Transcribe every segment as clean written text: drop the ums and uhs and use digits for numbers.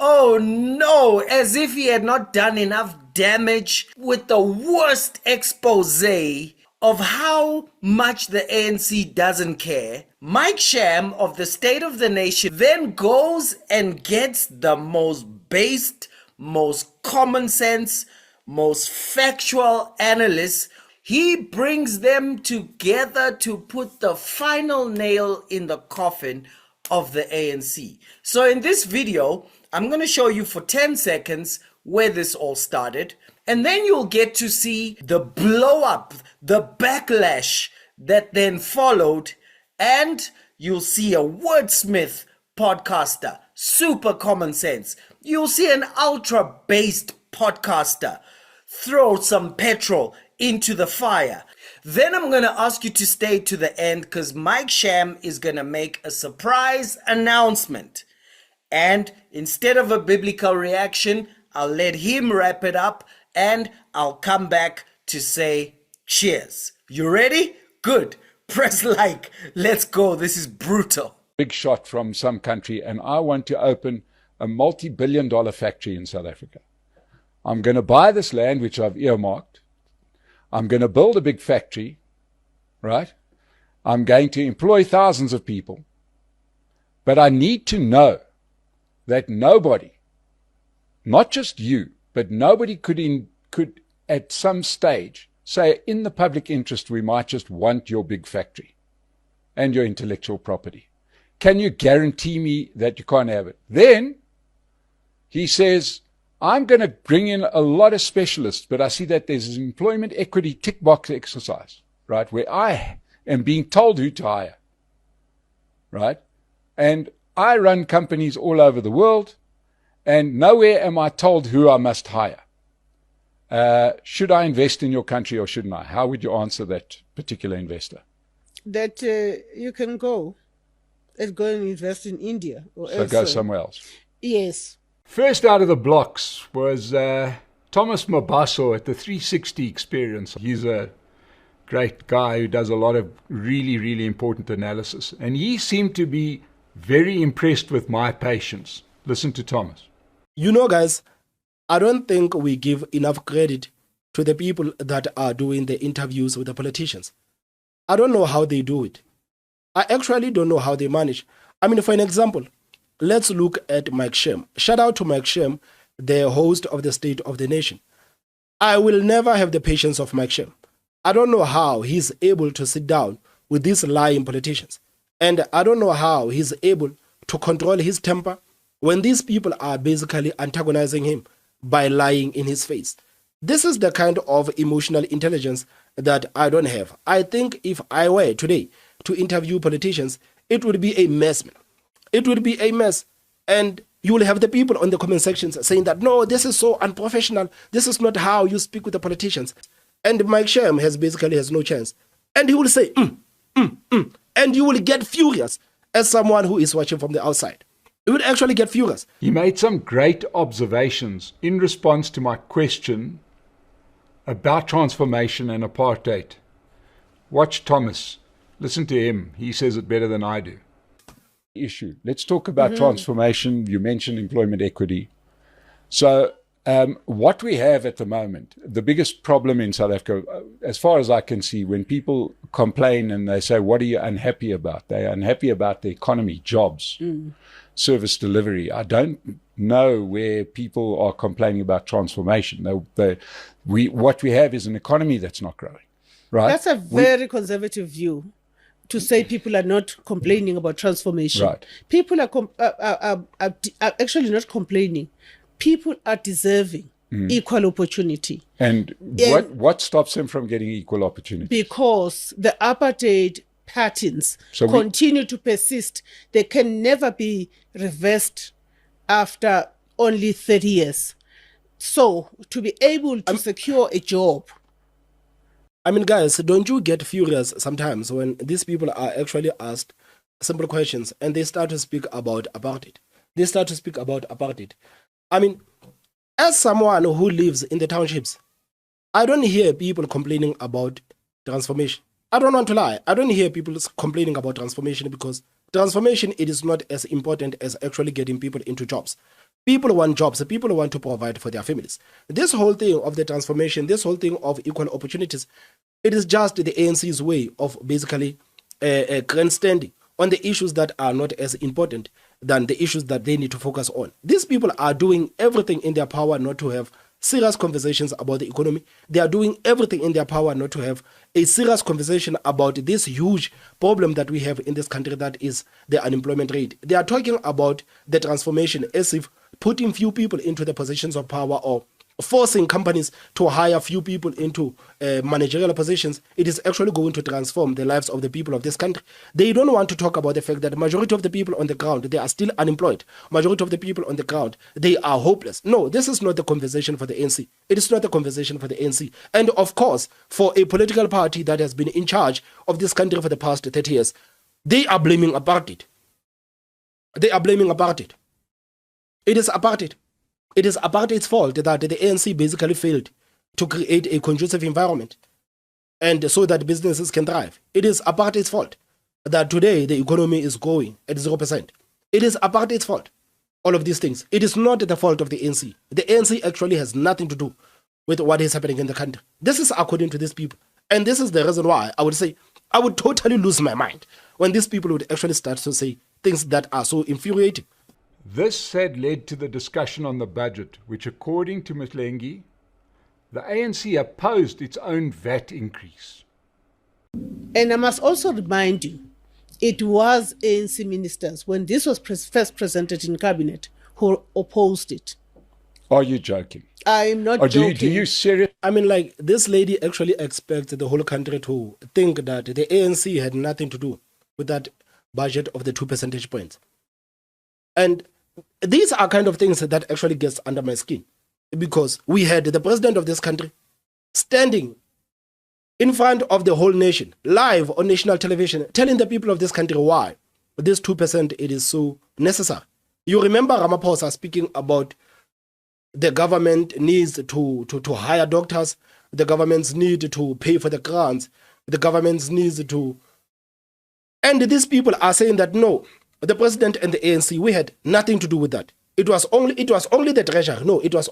Oh no, as if he had not done enough damage with the worst expose of how much the ANC doesn't care. Mike Sham of the State of the Nation then goes and gets the most based, most common sense, most factual analysts. He brings them together to put the final nail in the coffin of the ANC. So in this video, I'm going to show you for 10 seconds where this all started, and then you'll get to see the blow up, the backlash that then followed, and you'll see a wordsmith podcaster, super common sense. You'll see an ultra based podcaster throw some petrol into the fire. Then I'm going to ask you to stay to the end because Mike Sham is going to make a surprise announcement. And instead of a biblical reaction, I'll let him wrap it up and I'll come back to say cheers. You ready? Good. Press like. Let's go. This is brutal. Big shot from some country, and I want to open a multi-billion-dollar factory in South Africa. I'm going to buy this land, which I've earmarked. I'm going to build a big factory, right? I'm going to employ thousands of people. But I need to know that nobody, not just you, but nobody could at some stage say, in the public interest, we might just want your big factory and your intellectual property. Can you guarantee me that you can't have it? Then he says, I'm going to bring in a lot of specialists, but I see that there's an employment equity tick box exercise, right, where I am being told who to hire, right? And I run companies all over the world, and nowhere am I told who I must hire. Should I invest in your country or shouldn't I? How would you answer that particular investor? That you can go and invest in India or elsewhere. So go somewhere else. Yes. First out of the blocks was Thomas Mabaso at the 360 Experience. He's a great guy who does a lot of really, really important analysis. And he seemed to be very impressed with my patience. Listen to Thomas. You know, guys, I don't think we give enough credit to the people that are doing the interviews with the politicians. I don't know how they do it. I actually don't know how they manage. I mean, for an example, let's look at Mike Sham. Shout out to Mike Sham, the host of the State of the Nation. I will never have the patience of Mike Sham. I don't know how he's able to sit down with these lying politicians. And I don't know how he's able to control his temper when these people are basically antagonizing him by lying in his face. This is the kind of emotional intelligence that I don't have. I think if I were today to interview politicians, it would be a mess, man. It would be a mess. And you will have the people on the comment sections saying that, no, this is so unprofessional. This is not how you speak with the politicians. And Mike Sham has no chance. And he will say, And you will get furious as someone who is watching from the outside. You would actually get furious. He made some great observations in response to my question about transformation and apartheid. Watch Thomas. Listen to him. He says it better than I do. Issue. Let's talk about transformation. You mentioned employment equity. So what we have at the moment, the biggest problem in South Africa, as far as I can see, when people complain and they say, what are you unhappy about? They're unhappy about the economy, jobs, service delivery. I don't know where people are complaining about transformation. What we have is an economy that's not growing. Right? That's a very conservative view. To say people are not complaining about transformation. Right. People are actually not complaining. People are deserving equal opportunity. And what stops them from getting equal opportunity? Because the apartheid patterns continue to persist. They can never be reversed after only 30 years. So to be able to secure a job. I mean, guys, don't you get furious sometimes when these people are actually asked simple questions and they start to speak about apartheid? They start to speak about apartheid. I mean, as someone who lives in the townships, I don't hear people complaining about transformation. I don't want to lie. I don't hear people complaining about transformation because transformation, it is not as important as actually getting people into jobs. People want jobs. People want to provide for their families. This whole thing of the transformation, this whole thing of equal opportunities, it is just the ANC's way of basically grandstanding on the issues that are not as important than the issues that they need to focus on. These people are doing everything in their power not to have serious conversations about the economy. They are doing everything in their power not to have a serious conversation about this huge problem that we have in this country, that is the unemployment rate. They are talking about the transformation as if putting few people into the positions of power or forcing companies to hire few people into managerial positions, it is actually going to transform the lives of the people of this country. They don't want to talk about the fact that the majority of the people on the ground, they are still unemployed. Majority of the people on the ground, they are hopeless. No, this is not the conversation for the ANC. It is not the conversation for the ANC. And of course, for a political party that has been in charge of this country for the past 30 years, they are blaming apartheid. They are blaming apartheid. It is apartheid. It is apartheid's fault that the ANC basically failed to create a conducive environment and so that businesses can thrive. It is apartheid's fault that today the economy is growing at 0%. It is apartheid's fault, all of these things. It is not the fault of the ANC. The ANC actually has nothing to do with what is happening in the country. This is according to these people. And this is the reason why I would say I would totally lose my mind when these people would actually start to say things that are so infuriating. This said led to the discussion on the budget, which according to Mahlengi, the ANC opposed its own VAT increase. And I must also remind you, it was ANC ministers, when this was first presented in cabinet, who opposed it. Are you joking? I'm not joking. joking. Do you serious? I mean, like, this lady actually expects the whole country to think that the ANC had nothing to do with that budget of the 2 percentage points. And these are kind of things that actually gets under my skin, because we had the president of this country standing in front of the whole nation, live on national television, telling the people of this country why this 2% it is so necessary. You remember Ramaphosa speaking about the government needs to hire doctors, the government's need to pay for the grants, the government's needs to... And these people are saying that no, the president and the ANC, we had nothing to do with that. It was only the treasury. No, it was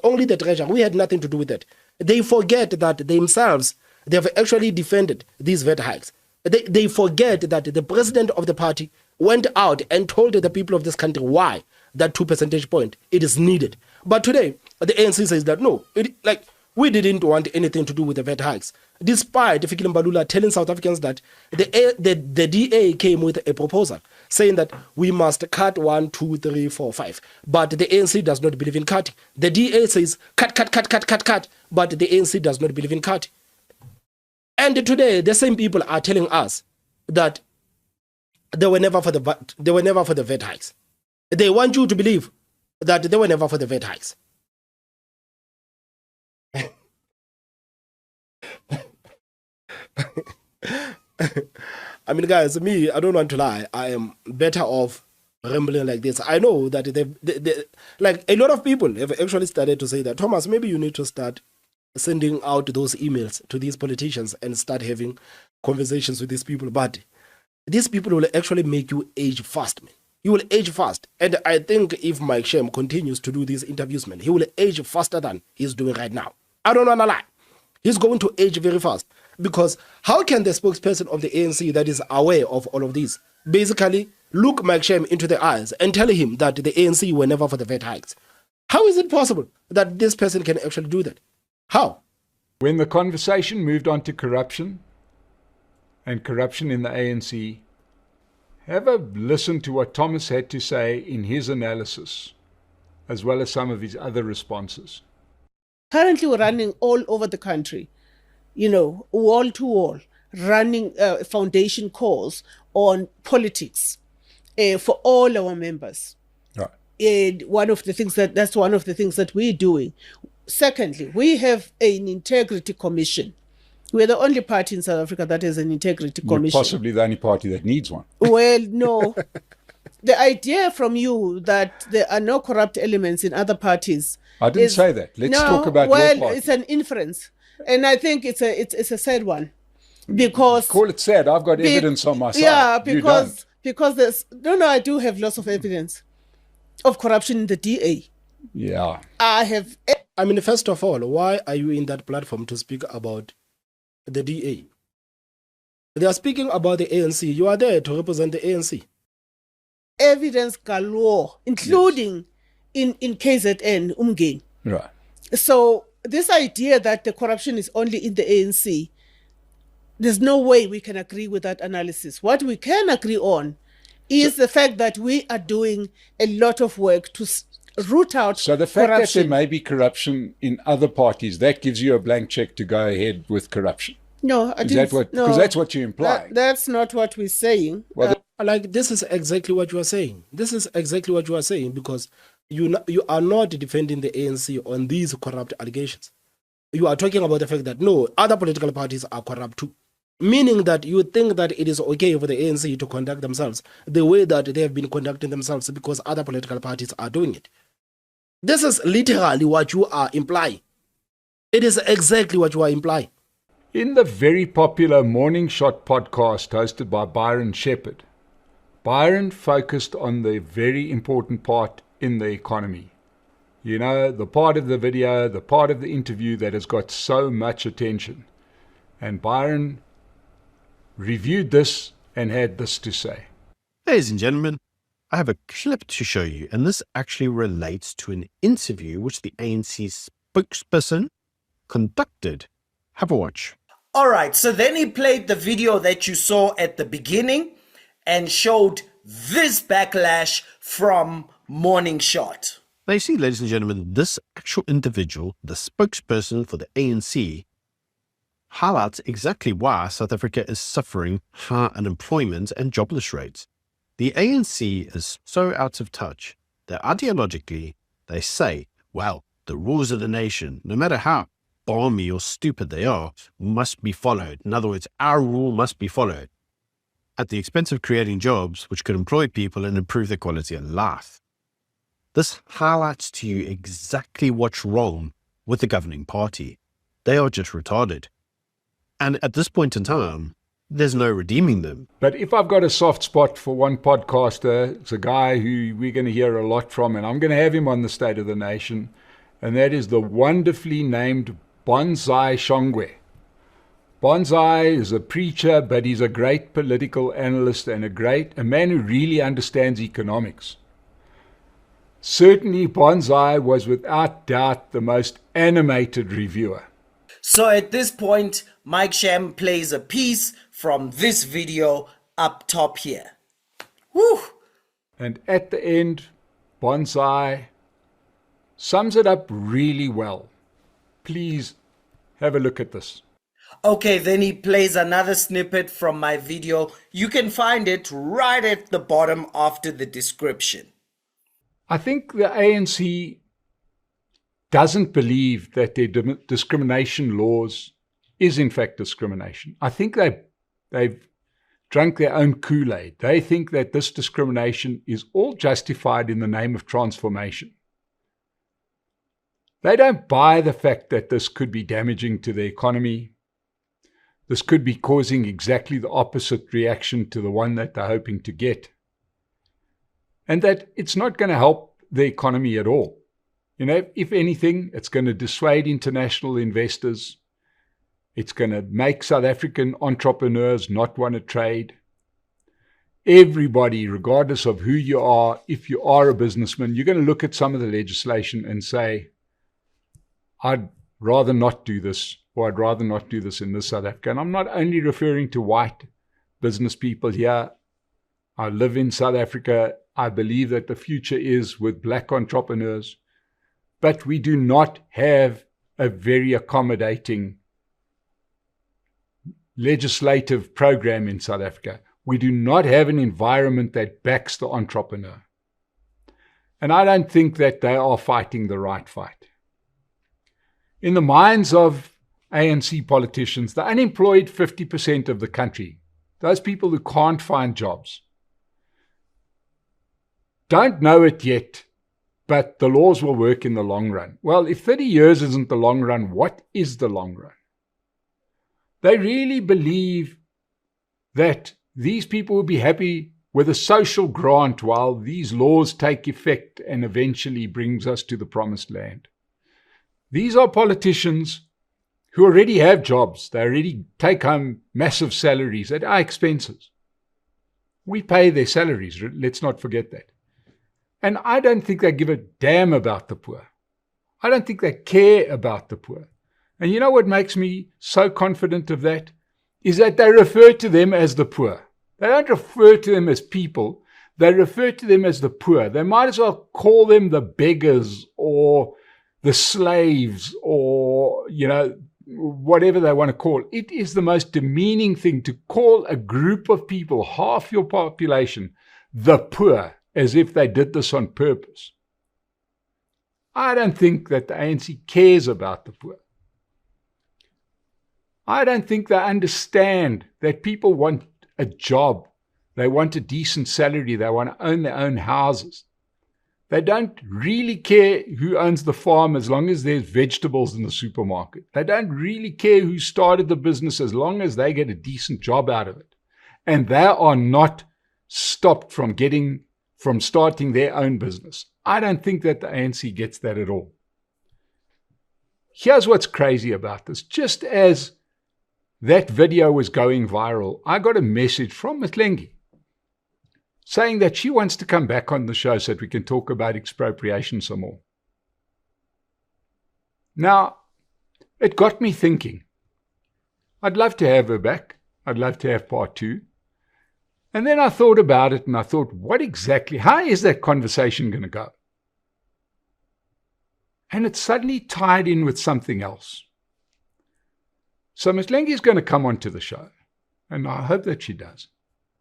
only the treasury. We had nothing to do with that. They forget that themselves, they have actually defended these VAT hikes. They forget that the president of the party went out and told the people of this country why that 2 percentage point it is needed. But today, the ANC says that no, we didn't want anything to do with the VAT hikes, despite Fikile Mbalula telling South Africans that the DA came with a proposal saying that we must cut 1, 2, 3, 4, 5. But the ANC does not believe in cutting. The DA says cut, but the ANC does not believe in cutting. And today, the same people are telling us that they were never for the VAT hikes. They want you to believe that they were never for the VAT hikes. I mean, guys, me, I don't want to lie. I am better off rambling like this. I know that like a lot of people have actually started to say that, Thomas, maybe you need to start sending out those emails to these politicians and start having conversations with these people. But these people will actually make you age fast, man. You will age fast. And I think if Mike Sham continues to do these interviews, man, he will age faster than he's doing right now. I don't want to lie. He's going to age very fast. Because how can the spokesperson of the ANC that is aware of all of this basically look Mike Sham into the eyes and tell him that the ANC were never for the VAT hikes? How is it possible that this person can actually do that? How? When the conversation moved on to corruption and corruption in the ANC, have a listen to what Thomas had to say in his analysis, as well as some of his other responses. Currently, we're running all over the country, wall to wall, running foundation calls on politics for all our members. Right. And that's one of the things that we're doing. Secondly, we have an integrity commission. We're the only party in South Africa that has an integrity commission. You're possibly the only party that needs one. Well, no. The idea from you that there are no corrupt elements in other parties. I didn't say that. Let's talk about your party. It's an inference. And I think it's a sad one. Because call it sad. I've got evidence on my side. Yeah, because there's I do have lots of evidence. of corruption in the DA. Yeah. I mean, first of all, why are you in that platform to speak about the DA? They are speaking about the ANC. You are there to represent the ANC. Evidence galore, including in KZN, Umgeni. Right. So this idea that the corruption is only in the ANC, there's no way we can agree with that analysis. What we can agree on is the fact that we are doing a lot of work to root out So the fact corruption. that there may be corruption in other parties, that gives you a blank check to go ahead with corruption. No, I didn't. Because that's what you're implying. That's not what we're saying. Well, Like, this is exactly what you are saying. This is exactly what you are saying, because you are not defending the ANC on these corrupt allegations. You are talking about the fact that, no, other political parties are corrupt too. Meaning that you think that it is okay for the ANC to conduct themselves the way that they have been conducting themselves because other political parties are doing it. This is literally what you are implying. It is exactly what you are implying. in the very popular Morning Shot podcast hosted by Byron Shepherd, Byron focused on the very important part in the economy. You know, the part of the video, the part of the interview that has got so much attention. And Byron reviewed this and had this to say. Ladies and gentlemen, I have a clip to show you, and this actually relates to an interview which the ANC spokesperson conducted. Have a watch. All right, so then he played the video that you saw at the beginning and showed this backlash from Morning Shot. Now you see, ladies and gentlemen, this actual individual, the spokesperson for the ANC, highlights exactly why South Africa is suffering high unemployment and jobless rates. The ANC is so out of touch that ideologically they say, well, the rules of the nation, no matter how balmy or stupid they are, must be followed. In other words, our rule must be followed at the expense of creating jobs which could employ people and improve their quality of life. This highlights to you exactly what's wrong with the governing party. They are just retarded. And at this point in time, there's no redeeming them. But if I've got a soft spot for one podcaster, it's a guy who we're going to hear a lot from, and I'm going to have him on the State of the Nation, and that is the wonderfully named Bonsai Shongwe. Bonsai is a preacher, but he's a great political analyst and a man who really understands economics. Certainly, Bonsai was without doubt the most animated reviewer. So at this point, Mike Sham plays a piece from this video up top here. Woo! And at the end, Bonsai sums it up really well. Please have a look at this. Okay, then he plays another snippet from my video. You can find it right at the bottom after the description. I think the ANC doesn't believe that their discrimination laws is in fact discrimination. I think they've drunk their own Kool-Aid. They think that this discrimination is all justified in the name of transformation. They don't buy the fact that this could be damaging to the economy. This could be causing exactly the opposite reaction to the one that they're hoping to get. And that it's not going to help the economy at all. You know, if anything, it's going to dissuade international investors. It's going to make South African entrepreneurs not want to trade. Everybody, regardless of who you are, if you are a businessman, you're going to look at some of the legislation and say, I'd rather not do this, or I'd rather not do this in this South Africa. And I'm not only referring to white business people here. I live in South Africa. I believe that the future is with black entrepreneurs. But we do not have a very accommodating legislative program in South Africa. We do not have an environment that backs the entrepreneur. And I don't think that they are fighting the right fight. In the minds of ANC politicians, the unemployed 50% of the country, those people who can't find jobs, don't know it yet, but the laws will work in the long run. Well, if 30 years isn't the long run, what is the long run? They really believe that these people will be happy with a social grant while these laws take effect and eventually brings us to the promised land. These are politicians who already have jobs. They already take home massive salaries at our expenses. We pay their salaries, let's not forget that. And I don't think they give a damn about the poor. I don't think they care about the poor. And you know what makes me so confident of that? Is that they refer to them as the poor. They don't refer to them as people. They refer to them as the poor. They might as well call them the beggars or the slaves or, whatever they want to call. It is the most demeaning thing to call a group of people, half your population, the poor, as if they did this on purpose. I don't think that the ANC cares about the poor. I don't think they understand that people want a job. They want a decent salary. They want to own their own houses. They don't really care who owns the farm as long as there's vegetables in the supermarket. They don't really care who started the business as long as they get a decent job out of it. And they are not stopped from starting their own business. I don't think that the ANC gets that at all. Here's what's crazy about this. Just as that video was going viral, I got a message from Mahlengi saying that she wants to come back on the show so that we can talk about expropriation some more. Now, it got me thinking. I'd love to have her back. I'd love to have part 2. And then I thought about it and I thought, how is that conversation going to go? And it suddenly tied in with something else. So Mahlengi is going to come onto the show, and I hope that she does.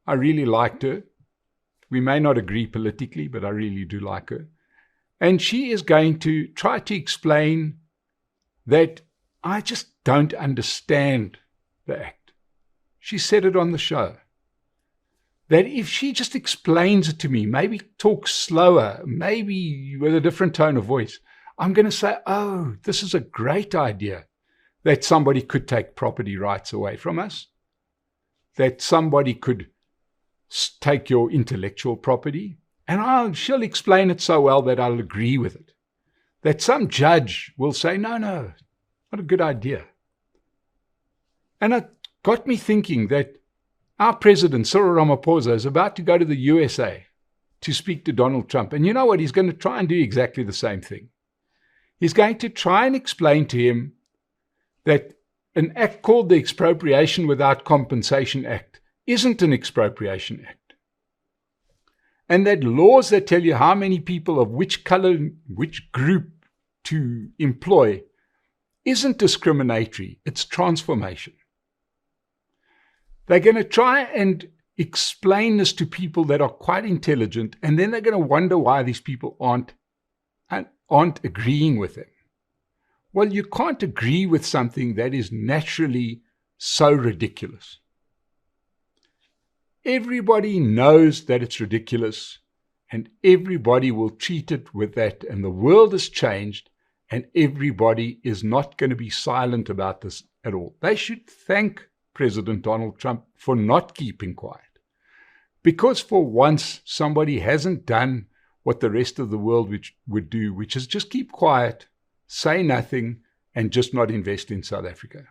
I really liked her. We may not agree politically, but I really do like her. And she is going to try to explain that I just don't understand the act. She said it on the show. That if she just explains it to me, maybe talks slower, maybe with a different tone of voice, I'm going to say, oh, this is a great idea. That somebody could take property rights away from us, that somebody could take your intellectual property, and she'll explain it so well that I'll agree with it. That some judge will say, no, not a good idea. And it got me thinking that our president, Cyril Ramaphosa, is about to go to the USA to speak to Donald Trump. And you know what? He's going to try and do exactly the same thing. He's going to try and explain to him that an act called the Expropriation Without Compensation Act isn't an expropriation act. And that laws that tell you how many people of which color, which group to employ isn't discriminatory, it's transformation. They're going to try and explain this to people that are quite intelligent, and then they're going to wonder why these people aren't agreeing with them. Well, you can't agree with something that is naturally so ridiculous. Everybody knows that it's ridiculous, and everybody will treat it with that, and the world has changed, and everybody is not going to be silent about this at all. They should thank President Donald Trump for not keeping quiet, because for once somebody hasn't done what the rest of the world would do, which is just keep quiet, say nothing, and just not invest in South Africa.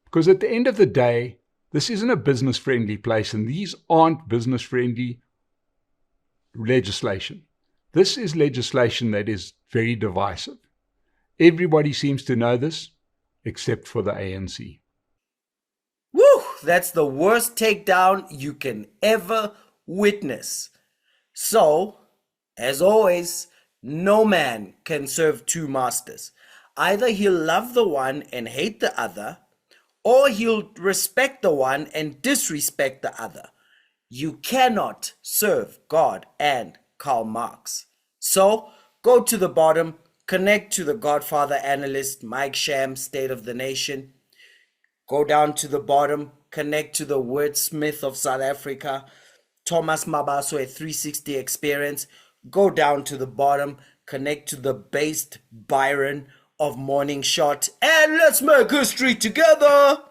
Because at the end of the day, this isn't a business-friendly place, and these aren't business-friendly legislation. This is legislation that is very divisive. Everybody seems to know this, except for the ANC. Woo! That's the worst takedown you can ever witness. So, as always, no man can serve two masters. Either he'll love the one and hate the other, or he'll respect the one and disrespect the other. You cannot serve God and Karl Marx. So, go to the bottom, connect to the Godfather Analyst, Mike Sham, State of the Nation. Go down to the bottom, connect to the wordsmith of South Africa, Thomas Mabaso, a 360 experience. Go down to the bottom, connect to the based Byron of Morning Shot, and let's make history together.